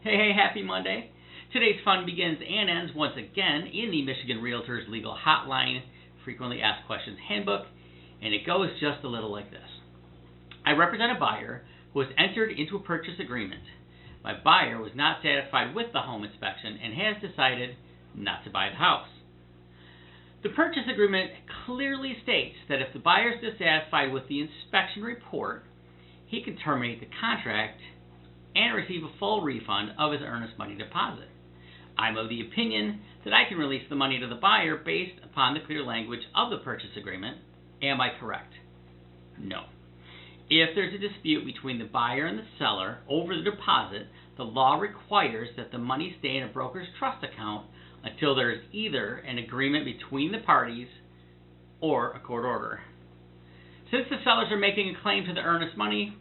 Hey, happy Monday. Today's fun begins and ends once again in the Michigan Realtors Legal Hotline Frequently Asked Questions Handbook, and it goes just a little like this. I represent a buyer who has entered into a purchase agreement. My buyer was not satisfied with the home inspection and has decided not to buy the house. The purchase agreement clearly states that if the buyer is dissatisfied with the inspection report, he can terminate the contract and receive a full refund of his earnest money deposit. I'm of the opinion that I can release the money to the buyer based upon the clear language of the purchase agreement. Am I correct? No. If there's a dispute between the buyer and the seller over the deposit, the law requires that the money stay in a broker's trust account until there is either an agreement between the parties or a court order. Since the sellers are making a claim to the earnest money,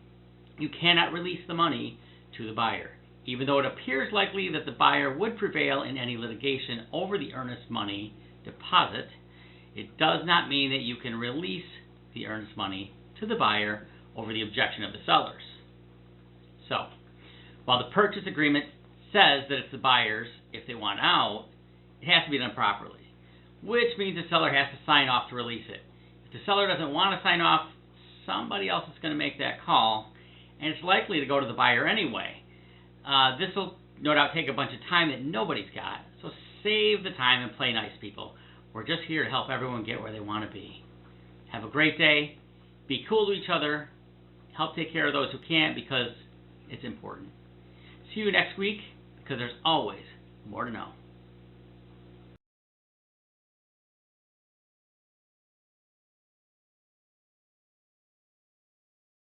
you cannot release the money to the buyer. Even though it appears likely that the buyer would prevail in any litigation over the earnest money deposit, it does not mean that you can release the earnest money to the buyer over the objection of the sellers. So, while the purchase agreement says that it's the buyer's if they want out, it has to be done properly, which means the seller has to sign off to release it. If the seller doesn't want to sign off, somebody else is going to make that call, and it's likely to go to the buyer anyway. This will no doubt take a bunch of time that nobody's got, so save the time and play nice, people. We're just here to help everyone get where they want to be. Have a great day. Be cool to each other. Help take care of those who can't, because it's important. See you next week, because there's always more to know.